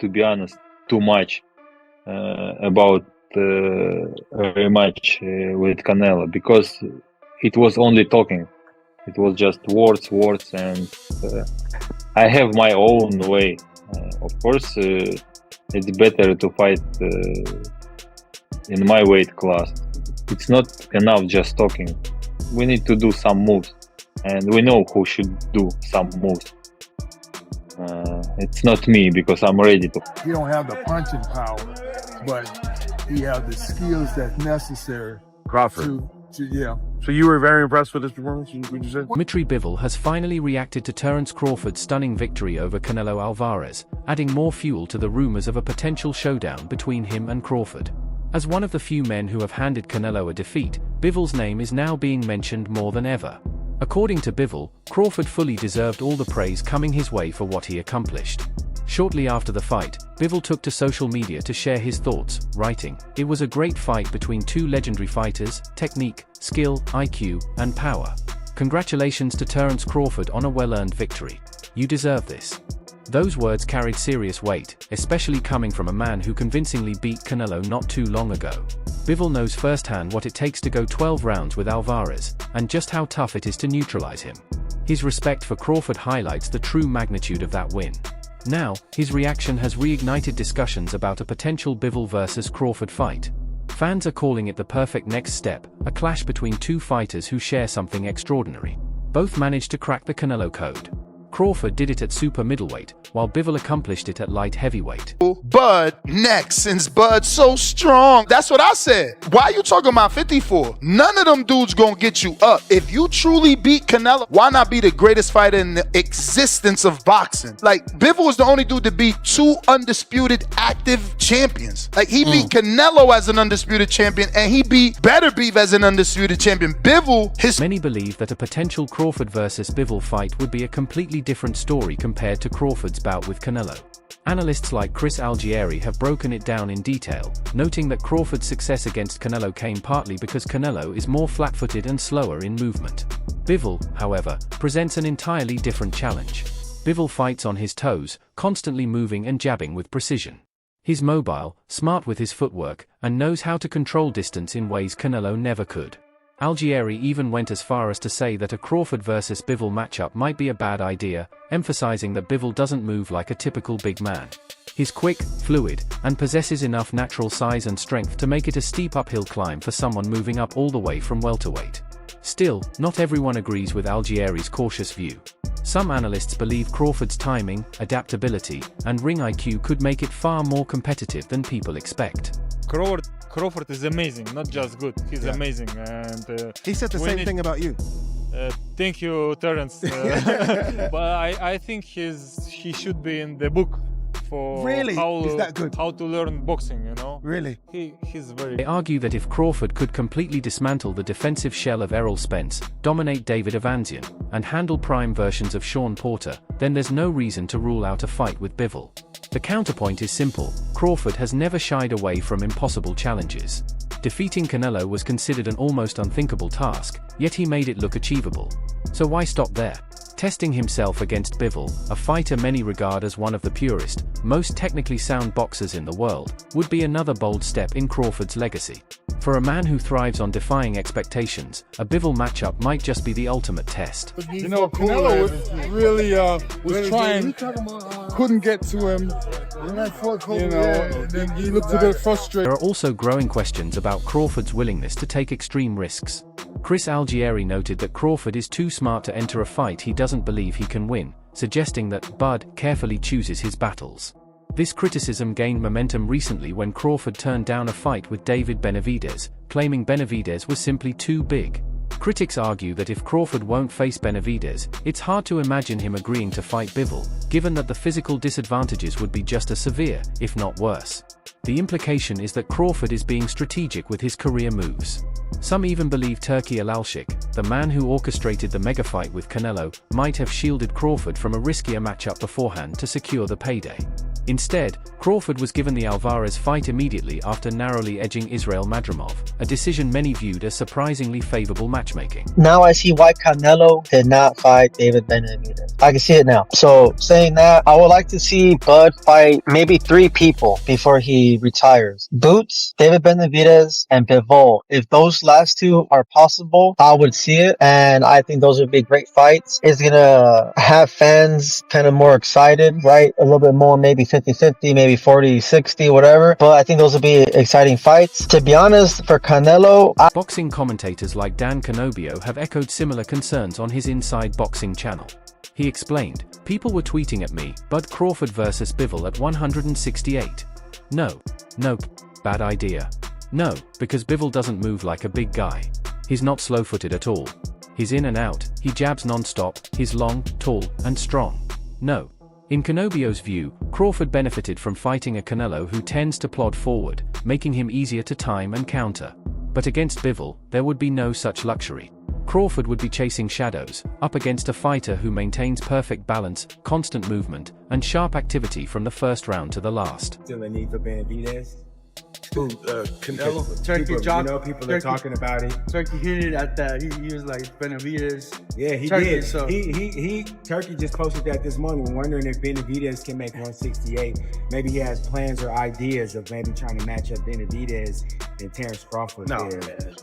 to be honest, too much about a rematch with Canelo, because it was only talking. It was just words, and I have my own way. Of course, it's better to fight in my weight class. It's not enough just talking. We need to do some moves, and we know who should do some moves. It's not me, because I'm ready to. He don't have the punching power, but he has the skills that's necessary. Crawford. Yeah. So you were very impressed with this performance, would you say? Dmitry Bivol has finally reacted to Terence Crawford's stunning victory over Canelo Alvarez, adding more fuel to the rumors of a potential showdown between him and Crawford. As one of the few men who have handed Canelo a defeat, Bivol's name is now being mentioned more than ever. According to Bivol, Crawford fully deserved all the praise coming his way for what he accomplished. Shortly after the fight, Bivol took to social media to share his thoughts, writing, "It was a great fight between two legendary fighters, technique, skill, IQ, and power. Congratulations to Terence Crawford on a well-earned victory. You deserve this." Those words carried serious weight, especially coming from a man who convincingly beat Canelo not too long ago. Bivol knows firsthand what it takes to go 12 rounds with Alvarez, and just how tough it is to neutralize him. His respect for Crawford highlights the true magnitude of that win. Now, his reaction has reignited discussions about a potential Bivol versus Crawford fight. Fans are calling it the perfect next step, a clash between two fighters who share something extraordinary. Both managed to crack the Canelo code. Crawford did it at super middleweight, while Bivol accomplished it at light heavyweight. Bud next, since Bud's so strong. That's what I said. Why you talking about 54? None of them dudes gonna get you up. If you truly beat Canelo, why not be the greatest fighter in the existence of boxing? Like, Bivol was the only dude to beat two undisputed active champions. Like, he beat Canelo as an undisputed champion, and he beat Better Beef as an undisputed champion. Bivol, Many believe that a potential Crawford versus Bivol fight would be a completely different story compared to Crawford's bout with Canelo. Analysts like Chris Algieri have broken it down in detail, noting that Crawford's success against Canelo came partly because Canelo is more flat-footed and slower in movement. Bivol, however, presents an entirely different challenge. Bivol fights on his toes, constantly moving and jabbing with precision. He's mobile, smart with his footwork, and knows how to control distance in ways Canelo never could. Algieri even went as far as to say that a Crawford versus Bivol matchup might be a bad idea, emphasizing that Bivol doesn't move like a typical big man. He's quick, fluid, and possesses enough natural size and strength to make it a steep uphill climb for someone moving up all the way from welterweight. Still, not everyone agrees with Algieri's cautious view. Some analysts believe Crawford's timing, adaptability, and ring IQ could make it far more competitive than people expect. Crawford is amazing, not just good. He's amazing, and he said the same thing about you. Thank you, Terence. But I think he should be in the book for Really? Is that good? how to learn boxing. You know. Really? He's very. They argue that if Crawford could completely dismantle the defensive shell of Errol Spence, dominate David Avanzian, and handle prime versions of Sean Porter, then there's no reason to rule out a fight with Bivol. The counterpoint is simple: Crawford has never shied away from impossible challenges. Defeating Canelo was considered an almost unthinkable task, yet he made it look achievable. So why stop there? Testing himself against Bivol, a fighter many regard as one of the purest, most technically sound boxers in the world, would be another bold step in Crawford's legacy. For a man who thrives on defying expectations, a Bivol matchup might just be the ultimate test. You know, Canelo was really was trying, couldn't get to him. You know, he looked a bit frustrated. There are also growing questions about Crawford's willingness to take extreme risks. Chris Algieri noted that Crawford is too smart to enter a fight he doesn't believe he can win, suggesting that Bud carefully chooses his battles. This criticism gained momentum recently when Crawford turned down a fight with David Benavidez, claiming Benavidez was simply too big. Critics argue that if Crawford won't face Benavidez, it's hard to imagine him agreeing to fight Bivol, given that the physical disadvantages would be just as severe, if not worse. The implication is that Crawford is being strategic with his career moves. Some even believe Turki Alalshik, the man who orchestrated the mega fight with Canelo, might have shielded Crawford from a riskier matchup beforehand to secure the payday. Instead, Crawford was given the Alvarez fight immediately after narrowly edging Israel Madrimov, a decision many viewed as surprisingly favorable matchmaking. Now I see why Canelo did not fight David Benavidez. I can see it now. So saying that, I would like to see Bud fight maybe 3 people before he retires. Boots, David Benavidez, and Bivol. If those last 2 are possible, I would see it, and I think those would be great fights. It's gonna have fans kind of more excited, right? A little bit more, maybe 50-50, maybe 40-60, whatever. But I think those would be exciting fights. To be honest, for Canelo, Boxing commentators like Dan Canobio have echoed similar concerns on his Inside Boxing channel. He explained, "People were tweeting at me, Bud Crawford versus Bivol at 168. No, bad idea. No, because Bivol doesn't move like a big guy. He's not slow-footed at all. He's in and out, he jabs non-stop, he's long, tall, and strong. No." In Canobio's view, Crawford benefited from fighting a Canelo who tends to plod forward, making him easier to time and counter. But against Bivol, there would be no such luxury. Crawford would be chasing shadows, up against a fighter who maintains perfect balance, constant movement, and sharp activity from the first round to the last. Still a need for Benavidez. Canelo, Turkey, John. People are talking about it. Turkey hinted at that. He was like Benavidez. Yeah, he Turkey, did. so. Turkey just posted that this morning, wondering if Benavidez can make 168. Maybe he has plans or ideas of maybe trying to match up Benavidez and Terence Crawford. No, there. man.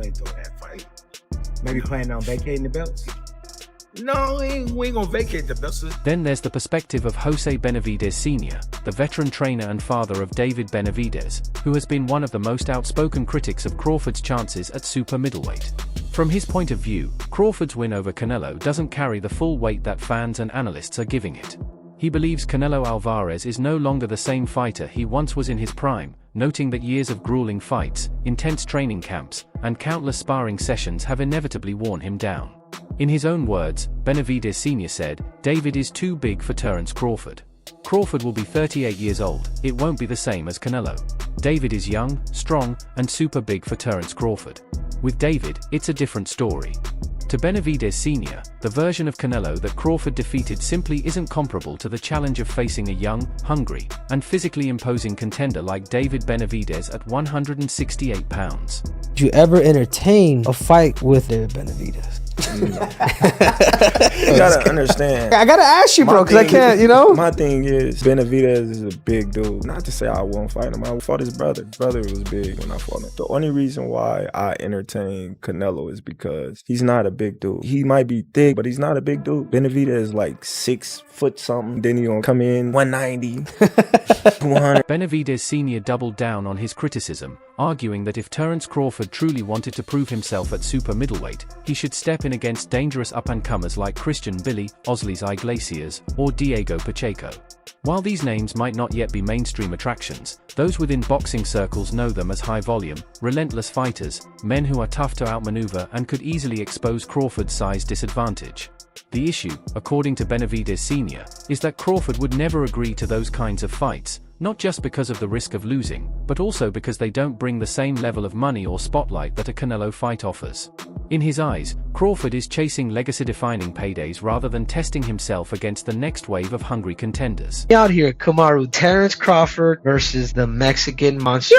Ain't doing that fight. Maybe planning on vacating the belts. No, we ain't gonna vacate the belts. Then there's the perspective of Jose Benavidez Sr., the veteran trainer and father of David Benavidez, who has been one of the most outspoken critics of Crawford's chances at super middleweight. From his point of view, Crawford's win over Canelo doesn't carry the full weight that fans and analysts are giving it. He believes Canelo Alvarez is no longer the same fighter he once was in his prime, noting that years of grueling fights, intense training camps, and countless sparring sessions have inevitably worn him down. In his own words, Benavidez Sr. said, "David is too big for Terence Crawford. Crawford will be 38 years old, it won't be the same as Canelo. David is young, strong, and super big for Terence Crawford. With David, it's a different story." To Benavidez Sr., the version of Canelo that Crawford defeated simply isn't comparable to the challenge of facing a young, hungry, and physically imposing contender like David Benavidez at 168 pounds. Did you ever entertain a fight with David Benavidez? You gotta understand. I gotta ask you, bro, because I can't, My thing is, Benavidez is a big dude. Not to say I won't fight him. I fought his brother. His brother was big when I fought him. The only reason why I entertain Canelo is because he's not a big dude. He might be thick, but he's not a big dude. Benavidez is like 6 foot something. Then he gonna come in 190, 200. Benavidez Sr. doubled down on his criticism, arguing that if Terence Crawford truly wanted to prove himself at super middleweight, he should step in against dangerous up-and-comers like Christian Billy, Osleys Iglesias, or Diego Pacheco. While these names might not yet be mainstream attractions, those within boxing circles know them as high-volume, relentless fighters, men who are tough to outmaneuver and could easily expose Crawford's size disadvantage. The issue, according to Benavidez Sr., is that Crawford would never agree to those kinds of fights, not just because of the risk of losing, but also because they don't bring the same level of money or spotlight that a Canelo fight offers. In his eyes, Crawford is chasing legacy-defining paydays rather than testing himself against the next wave of hungry contenders. out here, Kamaru, Terence Crawford versus the Mexican monster,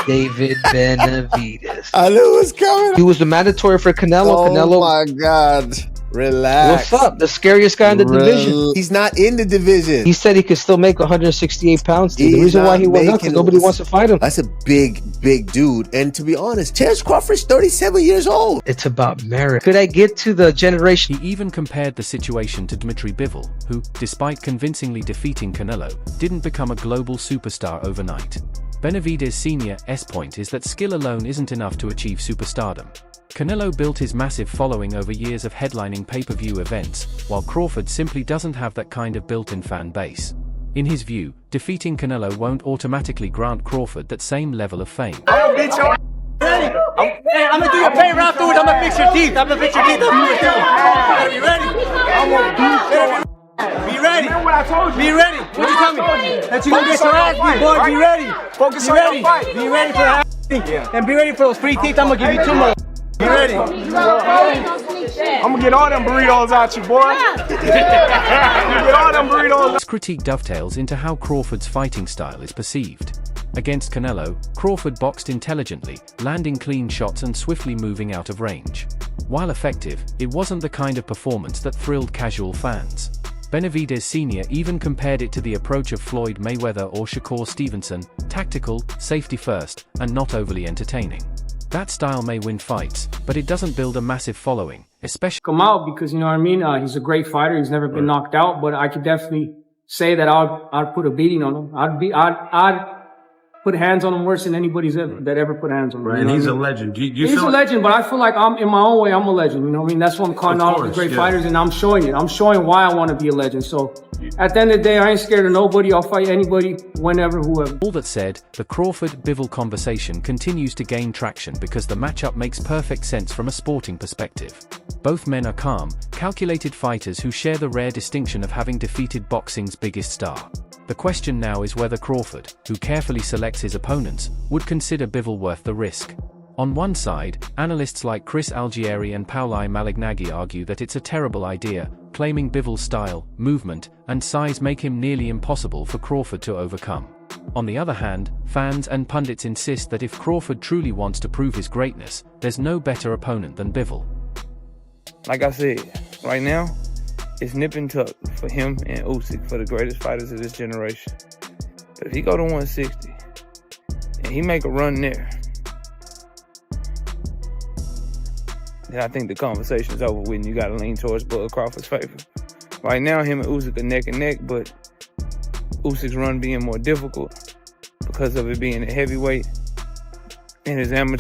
David Benavidez. I knew it was coming. He was the mandatory for Canelo. Oh Canelo. my God. Relax. What's up? The scariest guy in the division. He's not in the division. He said he could still make 168 pounds. Dude. The reason why he went up because nobody wants to fight him. That's a big dude. And to be honest, Terence Crawford's 37 years old. It's about merit. Could I get to the generation? He even compared the situation to Dmitry Bivol, who, despite convincingly defeating Canelo, didn't become a global superstar overnight. Benavidez Sr.'s point is that skill alone isn't enough to achieve superstardom. Canelo built his massive following over years of headlining pay-per-view events, while Crawford simply doesn't have that kind of built-in fan base. In his view, defeating Canelo won't automatically grant Crawford that same level of fame. I'm gonna do your pain right through it. I'm gonna fix your teeth. I'm gonna fix your teeth. Be ready. Be ready. Remember what I told you. Be ready. What you tell me? That you gonna get your ass beat, boy. Be ready. Focus on your fight. Be ready for the ass beat. And be ready for those free teeth. I'm gonna give you 2 more. Be ready. I'm gonna get all them burritos out you, boy. I'm gonna get all them burritos. This critique dovetails into how Crawford's fighting style is perceived. Against Canelo, Crawford boxed intelligently, landing clean shots and swiftly moving out of range. While effective, it wasn't the kind of performance that thrilled casual fans. Benavidez Sr. even compared it to the approach of Floyd Mayweather or Shakur Stevenson: tactical, safety first, and not overly entertaining. That style may win fights, but it doesn't build a massive following, especially come out because, you know what I mean, he's a great fighter. He's never been knocked out, but I could definitely say that I'd put a beating on him. I'd put hands on him worse than anybody's ever put hands on him. Right, and he's a legend. He's a legend, but I feel like in my own way, I'm a legend. You know what I mean? That's what I'm calling all the great fighters, and I'm showing it. I'm showing why I want to be a legend. So at the end of the day, I ain't scared of nobody. I'll fight anybody, whenever, whoever. All that said, the Crawford-Bivol conversation continues to gain traction because the matchup makes perfect sense from a sporting perspective. Both men are calm, calculated fighters who share the rare distinction of having defeated boxing's biggest star. The question now is whether Crawford, who carefully selects his opponents, would consider Bivol worth the risk. On one side, analysts like Chris Algieri and Pauli Malignaggi argue that it's a terrible idea, claiming Bivol's style, movement, and size make him nearly impossible for Crawford to overcome. On the other hand, fans and pundits insist that if Crawford truly wants to prove his greatness, there's no better opponent than Bivol. Like I said, right now, it's nip and tuck for him and Usyk for the greatest fighters of this generation. But if he go to 160 and he make a run there, then I think the conversation's over with and you got to lean towards Bud Crawford's favor. Right now, him and Usyk are neck and neck, but Usyk's run being more difficult because of it being a heavyweight and his amateur